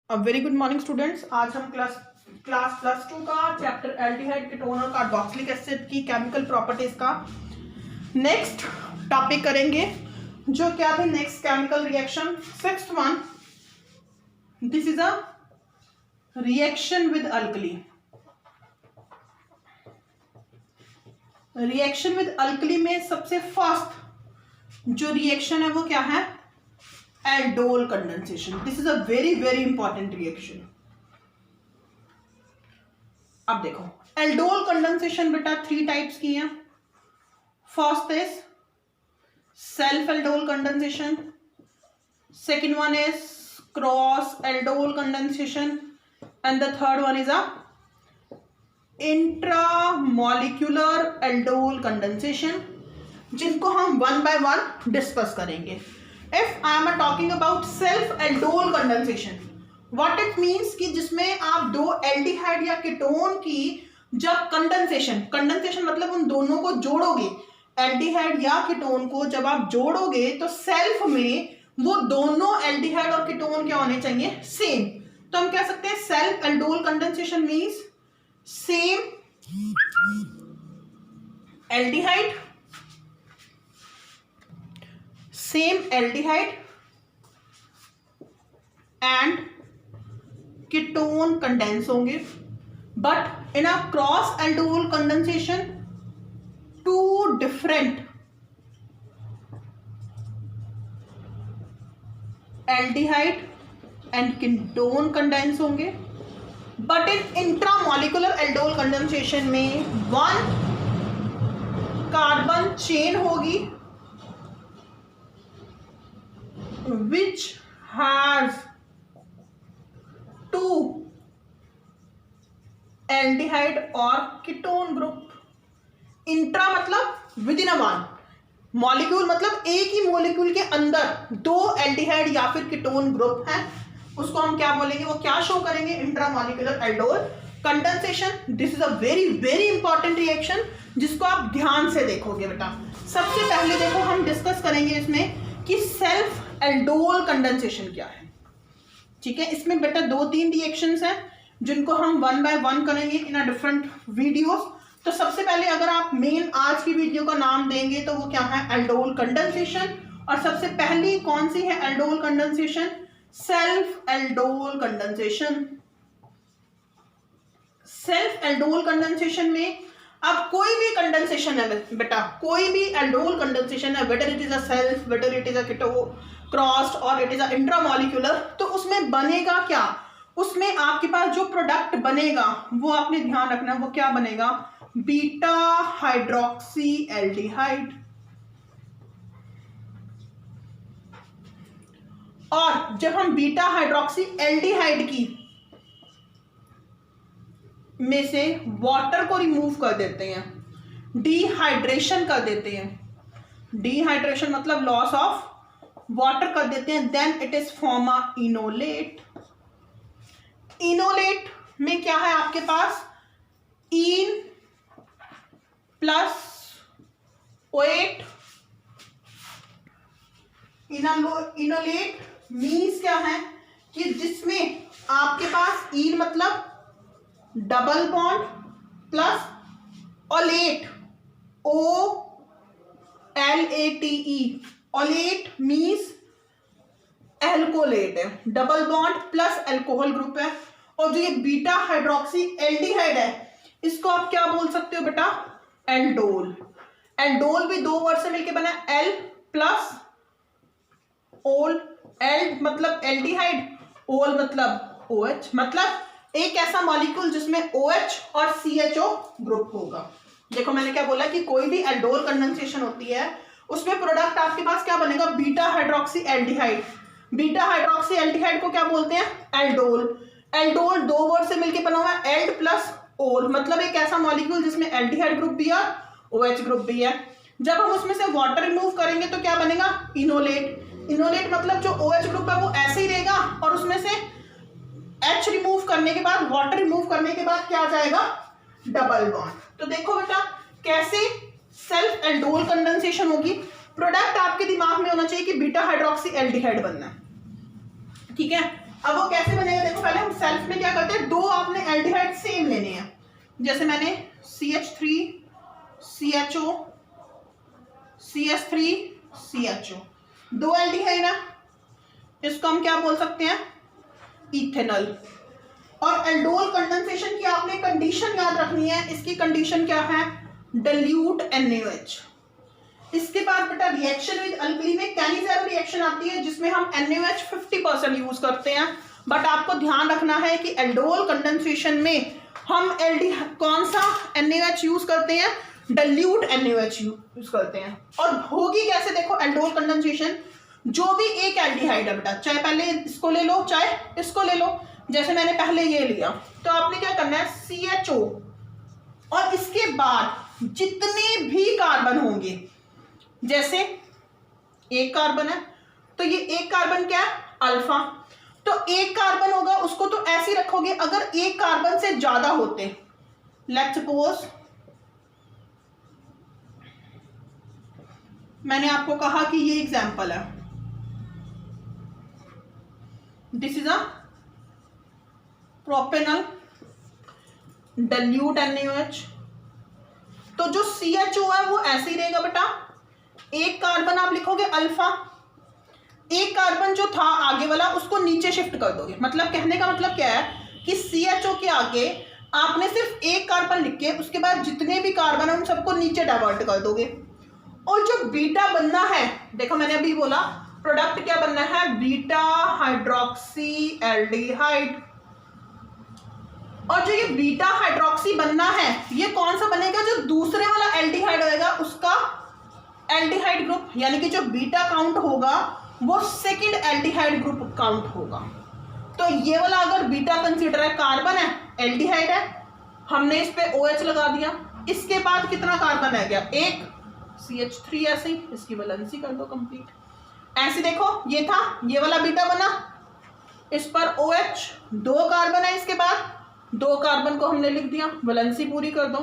Very good morning students. आज हम class +2 का चैप्टर एल्डिहाइड कीटोन और कार्बोक्सिलिक एसिड की केमिकल प्रॉपर्टीज का नेक्स्ट टॉपिक करेंगे। जो क्या थे next chemical reaction, sixth one, this is a reaction with alkali. Reaction with alkali में सबसे फर्स्ट जो रिएक्शन है वो क्या है, aldol condensation. This is a very very important reaction. अब देखो एल्डोल कंडेंसेशन बेटा 3 टाइप्स की हैं। First is self aldol condensation, second one is cross aldol condensation and the third one is a intramolecular aldol condensation, जिनको हम one by one discuss करेंगे। If I am talking about self aldol condensation, what it means कि जिसमें आप दो aldehyde या ketone की जब कंडेंसेशन मतलब उन दोनों को जोड़ोगे, एल्डिहाइड या कीटोन को जब आप जोड़ोगे तो सेल्फ में वो दोनों एल्डिहाइड और कीटोन क्या होने चाहिए, सेम। तो हम कह सकते हैं self aldol condensation means same aldehyde and ketone condense होंगे, but in a cross aldol condensation 2 different aldehyde and ketone condense होंगे। But in intramolecular aldol condensation में 1 कार्बन चेन होगी which has 2 aldehyde और कीटोन ग्रुप। इंट्रा मतलब within a one, molecule मतलब एक ही molecule के अंदर 2 एल्डिहाइड या फिर कीटोन ग्रुप है, उसको हम क्या बोलेंगे, वो क्या शो करेंगे, intramolecular aldol condensation. This is a very very important reaction जिसको आप ध्यान से देखोगे बेटा। सबसे पहले देखो हम डिस्कस करेंगे इसमें कि सेल्फ एल्डोल कंडेंसेशन क्या है। ठीक है, इसमें बेटा 2-3 रिएक्शंस हैं जिनको हम वन बाय वन करेंगे इन अ डिफरेंट वीडियोस। तो सबसे पहले अगर आप मेन आज की वीडियो का नाम देंगे तो वो क्या है, एल्डोल कंडेंसेशन। और सबसे पहली कौन सी है aldol condensation, self aldol condensation. Self aldol condensation में अब कोई भी कंडेंसेशन है बेटा, कोई भी एल्डोल कंडेंसेशन है, whether it is a self, whether it is a crossed और इट इज अ इंट्रामॉलिक्यूलर, तो उसमें बनेगा क्या, उसमें आपके पास जो प्रोडक्ट बनेगा वो आपने ध्यान रखना, वो क्या बनेगा, बीटा हाइड्रोक्सी एल्डिहाइड। और जब हम बीटा हाइड्रोक्सी एल्डिहाइड की में से वाटर को रिमूव कर देते हैं, डिहाइड्रेशन कर देते हैं, डिहाइड्रेशन मतलब लॉस ऑफ वाटर कर देते हैं, then it is form a enolate. Enolate में क्या है आपके पास, ene plus OH। Enolate means क्या है कि जिसमें आपके पास इन मतलब double bond plus olate, OLATE, olate means alcoholate है, double bond plus alcohol group है। और जो ये बीटा हाइड्रोक्सी एल्डिहाइड है इसको आप क्या बोल सकते हो बेटा, एल्डोल। एल्डोल भी 2 वर्ड से मिलकर बना, एल प्लस ओल। एल्ड मतलब एल्डिहाइड, ओल मतलब OH, मतलब एक ऐसा मॉलिक्यूल जिसमें OH और CHO ग्रुप होगा। देखो मैंने क्या बोला कि कोई भी एल्डोल कंडेंसेशन होती है उसमें प्रोडक्ट आपके पास क्या बनेगा, beta hydroxy aldehyde. Beta hydroxy aldehyde को क्या बोलते हैं, एल्डोल। एल्डोल 2 वर्ड से मिलकर बना हुआ है, एल्ड प्लस ओल, मतलब एक ऐसा मॉलिक्यूल जिसमें एल्डिहाइड ग्रुप भी है, OH ग्रुप भी है। जब हम उसमें से वाटर रिमूव करेंगे तो क्या बनेगा, इनोलेट। इनोलेट मतलब जो OH ग्रुप है वो ऐसे ही रहेगा और उसमें से H रिमूव करने के बाद, वाटर रिमूव करने के बाद क्या आ जाएगा, डबल बॉन्ड। तो देखो बेटा कैसे सेल्फ एल्डोल कंडेंसेशन होगी। प्रोडक्ट आपके दिमाग में होना चाहिए कि बीटा हाइड्रोक्सी एल्डिहाइड बनना है, ठीक है। अब वो कैसे बनेगा देखो करते हैं, दो आपने एल्डिहाइड सेम लेने हैं। जैसे मैंने CH3 CHO CH3 CHO, दो एल्डिहाइड है, इसको हम क्या बोल सकते हैं, इथेनॉल। और एल्डोल कंडेंसेशन की आपने कंडीशन याद रखनी है, इसकी कंडीशन क्या है, dilute NaOH। इसके बाद बेटा रिएक्शन विद अल्कली में कैनिज़ेरो रिएक्शन आती है जिसमें हम NaOH 50% यूज करते हैं। बट आपको ध्यान रखना है कि एल्डोल कंडेंसेशन में हम कौन सा NaOH यूज करते हैं, dilute NaOH यूज करते हैं। और होगी कैसे, देखो एल्डोल कंडेंसेशन, जो भी एक एल्डिहाइड है बेटा, चाहे पहले इसको ले लो चाहे इसको ले लो, जैसे मैंने पहले ये लिया, तो आपने क्या करना है CHO, और इसके बाद जितने भी कार्बन होंगे, जैसे एक कार्बन है तो ये एक कार्बन क्या है, अल्फा, तो एक कार्बन होगा उसको तो ऐसे ही रखोगे। अगर एक कार्बन से ज्यादा होते, लेट्स सपोज मैंने आपको कहा कि ये एग्जांपल है, this is a propanol dilute NaOH, तो जो CHO है वो ऐसे ही रहेगा बेटा, एक कार्बन आप लिखोगे अल्फा, एक कार्बन जो था आगे वाला उसको नीचे शिफ्ट कर दोगे। मतलब कहने का मतलब क्या है कि CHO के आगे आपने सिर्फ एक कार्बन लिख के उसके बाद जितने भी कार्बन है उन सबको नीचे डाइवर्ट कर दोगे। और जो बीटा बनना है, देखो मैंने अभी बोला प्रोडक्ट क्या बनना है, बीटा हाइड्रोक्सी एल्डिहाइड। और जो ये बीटा हाइड्रोक्सी बनना है ये कौन सा बनेगा, जो दूसरे वाला एल्डिहाइड होगा उसका एल्डिहाइड ग्रुप, यानी कि जो बीटा काउंट होगा वो सेकंड एल्डिहाइड ग्रुप काउंट होगा। तो ये वाला अगर बीटा कंसीडर है, कार्बन है, एल्डिहाइड है, हमने इस पे OH लगा दिया, इसके बाद कितना कार्बन है गया, एक CH3, ऐसे ही इसकी वैलेंसी कर दो कंप्लीट। ऐसे देखो ये था, ये वाला बीटा बना, इस पर OH, दो कार्बन है, इसके बाद दो कार्बन को हमने लिख दिया, वैलेंसी पूरी कर दो,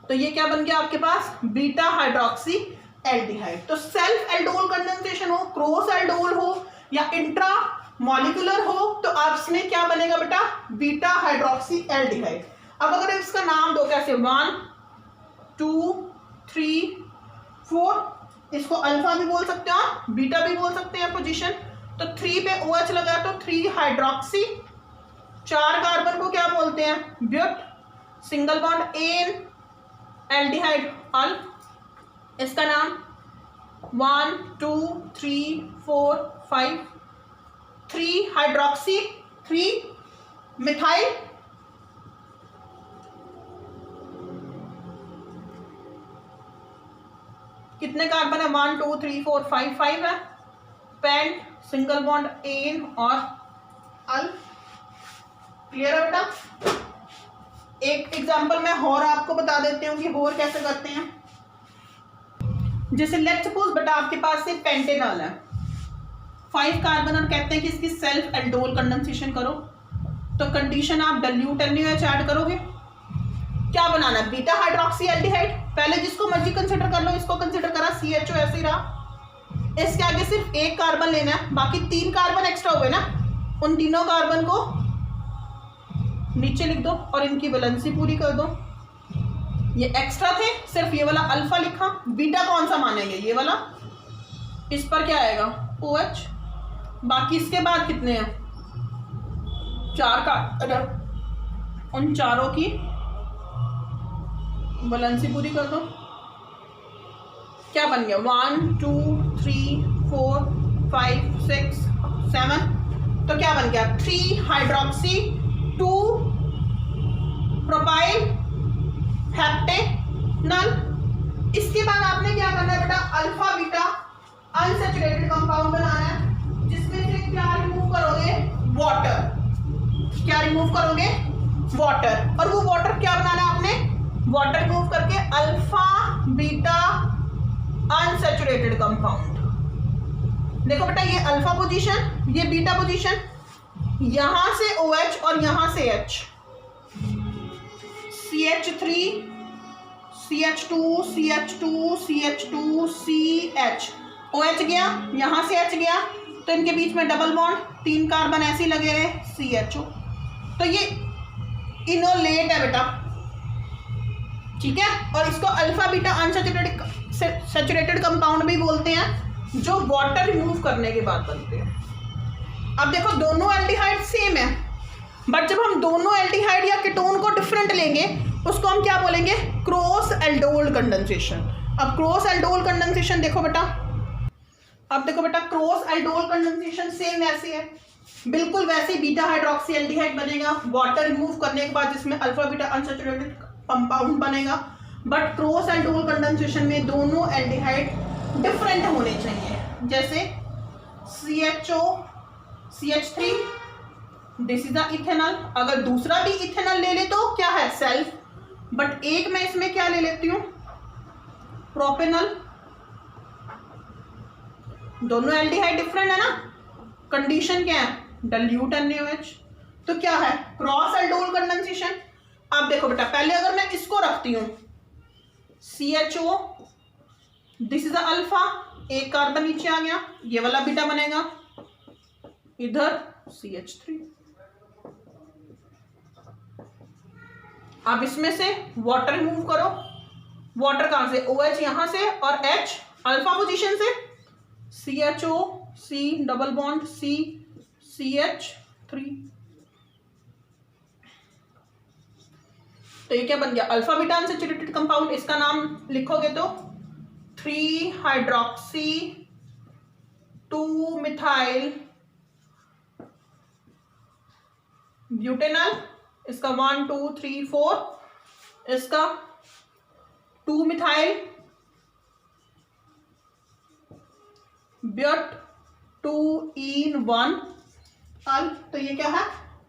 तो ये क्या बन गया आपके पास, बीटा हाइड्रोक्सी एल्डिहाइड। तो सेल्फ एल्डोल कंडेंसेशन हो, क्रॉस एल्डोल हो या इंट्रा मॉलिक्यूलर हो, तो आप इसमें क्या बनेगा बेटा, बीटा हाइड्रोक्सी एल्डिहाइड। अब अगर इसका नाम दो कैसे, 1 2 3 4, इसको अल्फा भी बोल सकते हो, बीटा भी बोल सकते हैं पोजीशन। तो 3 पे OH लगा तो 3 हाइड्रोक्सी, 4 कार्बन को क्या बोलते हैं, but, single bond ane aldehyde al, इसका नाम 1 2 3 4 5, 3 हाइड्रोक्सी 3 मिथाइल, कितने कार्बन है, 1 2 3 4 5, 5 है, पेंट, सिंगल बॉन्ड एन और अल। क्लियर है बेटा। एक एग्जांपल मैं और आपको बता देती हूँ कि और कैसे करते हैं। जैसे लेट्स सपोज बेटा आपके पास से पेंटेनॉल है, 5 कार्बन, और कहते हैं कि इसकी सेल्फ एल्डोल कंडेंसेशन करो, तो कंडीशन आप dilute NaOH ऐड करोगे, क्या बनाना है, बीटा हाइड्रोक्सी एल्डिहाइड। पहले जिसको मर्जी कंसिडर कर लो, इसको कंसिडर करा, CHO ऐसे ही रहा, इसके आगे सिर्फ एक कार्बन लेना है, बाकी 3 कार्बन एक्स्ट्रा हुए ना, उन तीनों कार्बन को नीचे लिख दो और इनकी वैलेंसी पूरी कर दो। ये एक्स्ट्रा थे, सिर्फ ये वाला अल्फा लिखा, बीटा कौन सा मानेंगे, ये वाला, इस पर क्या आएगा OH, बाकी इसके बाद कितने हैं, 4 का, उन चारों की वैलेंसी पूरी कर दो, क्या बन गया, 1 2 3 4 5 6 7, तो क्या बन गया, 3 हाइड्रोक्सी 2 प्रोपाइल हेप्टेनॉल। इसके बाद आपने क्या करना है बेटा, अल्फा बीटा अनसैचुरेटेड कंपाउंड बनाना है, जिसमें से क्या रिमूव करोगे, वाटर, क्या रिमूव करोगे, वाटर, और वो वाटर क्या बनाना है आपने, वाटर रिमूव करके अल्फा बीटा अनसैचुरेटेड कंपाउंड। देखो बेटा ये अल्फा पोजीशन, ये बीटा पोजीशन, यहां से OH और यहां से H, CH3 CH2 CH2 CH2 CH, OH गया, यहां से H गया, तो इनके बीच में डबल बॉन्ड, 3 कार्बन ऐसे लगे रहे, CHO। तो ये इनोलेट है बेटा, ठीक है। और इसको अल्फा बीटा अनसैचुरेटेड कंपाउंड भी बोलते हैं, जो वाटर रिमूव करने के बाद बनते हैं। अब देखो दोनों एल्डिहाइड सेम है, बट जब हम दोनों एल्डिहाइड या कीटोन को डिफरेंट लेंगे उसको हम क्या बोलेंगे, क्रॉस एल्डोल कंडेंसेशन। अब क्रॉस एल्डोल कंडेंसेशन देखो बेटा, अब देखो बेटा क्रॉस एल्डोल कंडेंसेशन सेम वैसे है, बिल्कुल वैसे बीटा हाइड्रोक्सी एल्डिहाइड बनेगा वाटर रिमूव करने के बाद, जिसमें अल्फा बीटा अनसैचुरेटेड कंपाउंड बनेगा। बट क्रॉस एल्डोल कंडेंसेशन में दोनों एल्डिहाइड डिफरेंट होने चाहिए, जैसे CHO CH3 this is the ethanol. अगर दूसरा भी इथेनॉल ले ले तो क्या है सेल्फ, बट एक मैं इसमें क्या ले लेती हूं प्रोपेनॉल। दोनों एल्डिहाइड डिफरेंट है ना, कंडीशन क्या है डाइल्यूट NaOH, तो क्या है क्रॉस एल्डोल कंडेंसेशन। अब देखो बेटा पहले अगर मैं इसको रखती हूं CHO दिस इज अल्फा, एक कार्बन नीचे आ गया, ये वाला बीटा बनेगा, इधर CH3। अब इसमें से वाटर रिमूव करो, वाटर कहां से OH यहां से और H अल्फा पोजीशन से, CHO C double bond C CH3, तो ये क्या बन गया अल्फा बीटा अनसैचुरेटेड कंपाउंड। इसका नाम लिखोगे तो 3 हाइड्रोक्सी 2 मिथाइल ब्यूटेनॉल, इसका 1 2 3 4, इसका 2 मिथाइल ब्यूट 2 इन 1 अल, तो ये क्या है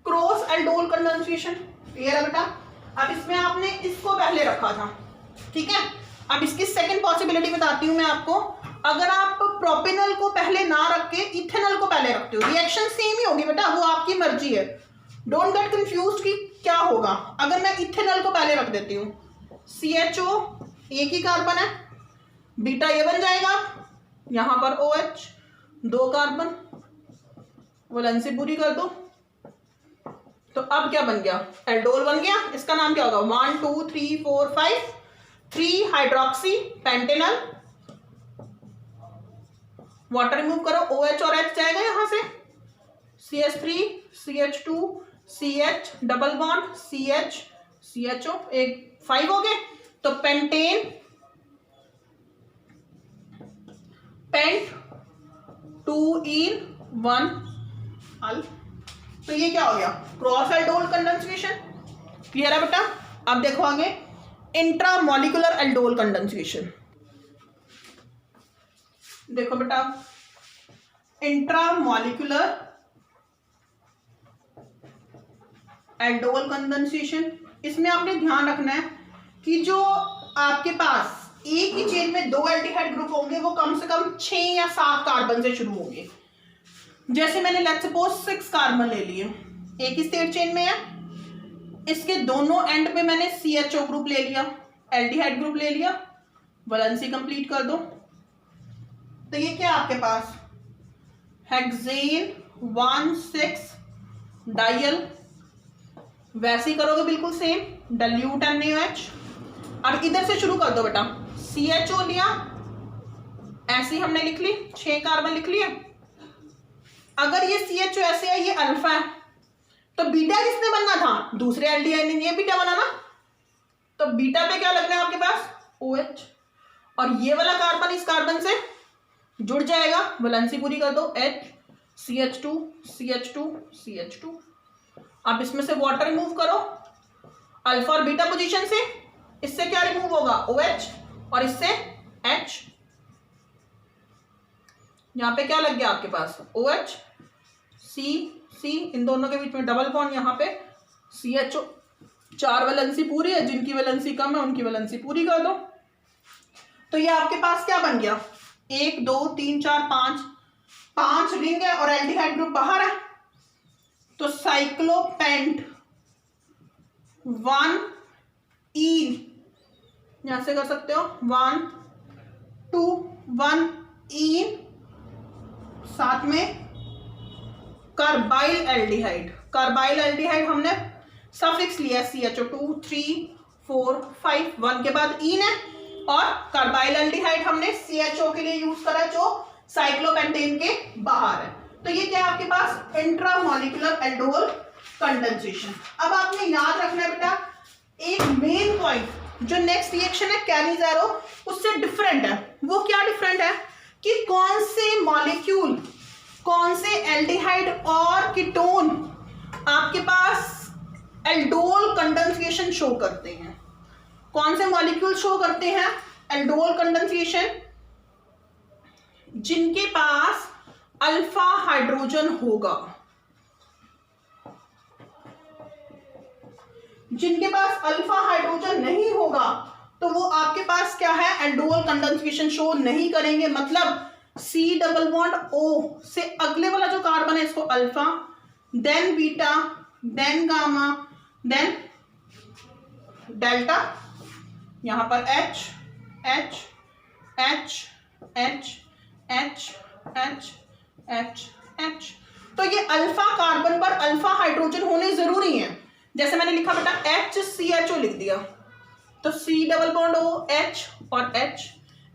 क्रॉस एल्डोल कंडेंसेशन। क्लियर है बेटा। अब इसमें आपने इसको पहले रखा था, ठीक है। अब इसकी सेकंड पॉसिबिलिटी बताती हूं मैं आपको। अगर आप प्रोपेनॉल को पहले ना रख के इथेनॉल को पहले रखते हो, रिएक्शन सेम ही होगी बेटा, वो आपकी मर्जी है, डोंट गेट कंफ्यूज्ड कि क्या होगा। अगर मैं इथेनॉल को पहले रख देती हूँ, CHO एक ही कार्बन है, बीटा ये बन जाएगा, यहां पर OH 2 कार्बन, वैलेंसी पूरी कर दो, तो अब क्या बन गया एल्डोल बन गया। इसका नाम क्या होगा 1 2 3 4 5 3 हाइड्रोक्सी पेंटेनॉल, वाटर रिमूव करो, OH और H जाएगा यहां से, CH3 CH2 CH double bond CH CHO, एक 5 हो गए, तो पेंटेन पेंट 2 इन 1 अल, तो ये क्या हो गया क्रॉस एल्डोल कंडेंसेशन। क्लियर है बेटा। अब देखो आगे इंट्रामोलिकुलर एल्डोल कंडेंसेशन। देखो बेटा इंट्रामोलिकुलर एल्डोल कंडेंसेशन, इसमें आपने ध्यान रखना है कि जो आपके पास एक ही चेन में 2 एल्डिहाइड ग्रुप होंगे वो कम से कम 6 या 7 कार्बन से शुरू होंगे। जैसे मैंने लेट्स सपोज 6 कार्बन ले लिए, एक ही स्टेट चेन में है, इसके दोनों एंड पे मैंने CHO ग्रुप ले लिया, एल्डिहाइड ग्रुप ले लिया, वैलेंसी कंप्लीट कर दो, तो ये क्या आपके पास हेक्सेन 1,6 डायल, वैसे ही करोगे बिल्कुल सेम, डाइल्यूट NaOH, और इधर से शुरू कर दो बेटा, CHO लिया, ऐसे ही हमने लिख ली, 6 कार्बन लिख लिए। अगर ये CHO ऐसे है, ये अल्फा है, तो बीटा किसने बनना था दूसरे एल्डिहाइड ने, ये बीटा बना ना, तो बीटा पे क्या लगना है आपके पास OH, और ये वाला कार्बन इस कार्बन से जुड़ जाएगा, वैलेंसी पूरी कर दो, H CH2 CH2 CH2। अब इसमें से वाटर रिमूव करो, अल्फा और बीटा पोजीशन से, इससे क्या रिमूव होगा OH और इससे H, यहां पे क्या लग गया आपके पास OH C इन दोनों के बीच में डबल बॉन्ड, यहां पे CHO, 4 वैलेंसी पूरी है, जिनकी वैलेंसी कम है उनकी वैलेंसी पूरी कर दो, तो ये आपके पास क्या बन गया 1 2 3 4 5 रिंग है और एल्डिहाइड ग्रुप बाहर है, तो साइक्लोपेंट 1 ईन, यहां से कर सकते हो 1 2 1 ईन, साथ में कार्बाइल एल्डिहाइड, कार्बाइल एल्डिहाइड हमने सफिक्स लिया CHO2 3 4 5 1 के बाद ईन है, और कार्बाइल एल्डिहाइड हमने CHO के लिए यूज करा जो साइक्लोपेंटेन के बाहर है। तो ये क्या है आपके पास इंट्रामॉलिक्यूलर एल्डोल कंडेंसेशन। अब आपने याद रखना है बेटा एक मेन पॉइंट, जो नेक्स्ट रिएक्शन है कैनिज़ेरो उससे डिफरेंट है। वो क्या डिफरेंट है कि कौन से मॉलिक्यूल, कौन से एल्डिहाइड और कीटोन आपके पास एल्डोल कंडेंसेशन शो करते हैं। कौन से मॉलिक्यूल शो करते हैं एल्डोल कंडेंसेशन? जिनके पास अल्फा हाइड्रोजन होगा, जिनके पास अल्फा हाइड्रोजन नहीं होगा तो वो आपके पास क्या है एल्डोल कंडेंसेशन शो नहीं करेंगे। मतलब C डबल बॉन्ड O से अगले वाला जो कार्बन है इसको alpha, then beta, then gamma, then delta, यहां पर H H H H H H H H। तो ये अल्फा कार्बन पर अल्फा हाइड्रोजन होने जरूरी है। जैसे मैंने लिखा बेटा HCHO लिख दिया, तो C double bond O H और H,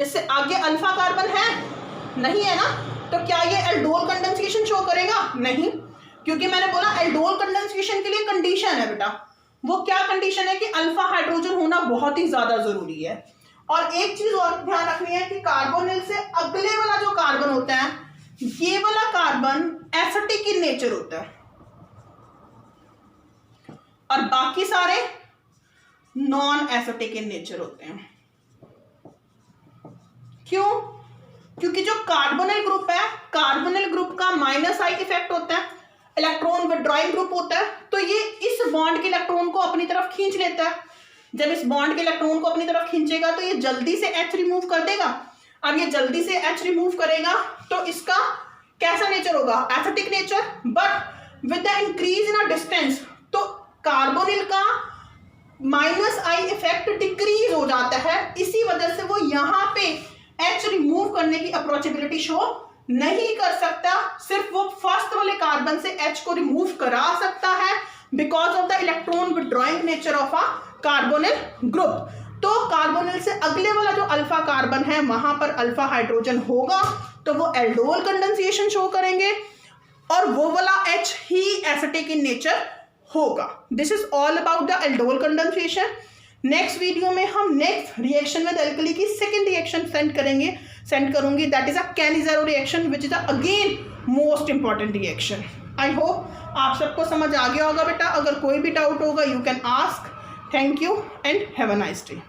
इससे आगे अल्फा कार्बन है नहीं है ना, तो क्या ये एल्डोल कंडेंसेशन शो करेगा? नहीं, क्योंकि मैंने बोला एल्डोल कंडेंसेशन के लिए कंडीशन है बेटा। वो क्या कंडीशन है कि अल्फा हाइड्रोजन होना बहुत ही ज्यादा जरूरी है। और एक चीज और ध्यान रखनी है कि कार्बोनिल से अगले वाला जो कार्बन होता है, ये वाला कार्बन एसिडिक इन नेचर होता है और बाकी सारे नॉन एसिडिक इन नेचर होते हैं। क्यों? क्योंकि जो कार्बोनिल ग्रुप है, कार्बोनिल ग्रुप का -I इफेक्ट होता है, इलेक्ट्रॉन विड्रॉइंग ग्रुप होता है, तो ये इस बॉन्ड के इलेक्ट्रॉन को अपनी तरफ खींच लेता है। जब इस बॉन्ड के इलेक्ट्रॉन को अपनी तरफ खींचेगा तो ये जल्दी से H रिमूव कर देगा। अब ये जल्दी से H रिमूव करेगा तो इसका कैसा नेचर होगा? Acidic nature. But with the increase in a distance तो कार्बोनिल का -I इफेक्ट डिक्रीज हो जाता है। इसी वजह से वो यहाँ पे H रिमूव करने की अप्रोचेबिलिटी शो नहीं कर सकता। सिर्फ वो फर्स्ट वाले कार्बन से H को रिमूव करा सकता है because of the electron withdrawing nature of a carbonyl group. तो कार्बोनिल से अगले वाला जो अल्फा कार्बन है वहां पर अल्फा हाइड्रोजन होगा तो वो एल्डोल कंडेंसेशन शो करेंगे, और वो वाला H ही एसिडिक इन नेचर होगा। This is all about the aldol condensation. Next video में हम नेक्स्ट रिएक्शन विद एल्कली की सेकंड रिएक्शन सेंड करूंगी, that is a Cannizzaro reaction which is again most important reaction. I hope आप सबको समझ आ गया होगा बेटा। अगर कोई भी डाउट होगा you can ask. Thank you and have a nice day.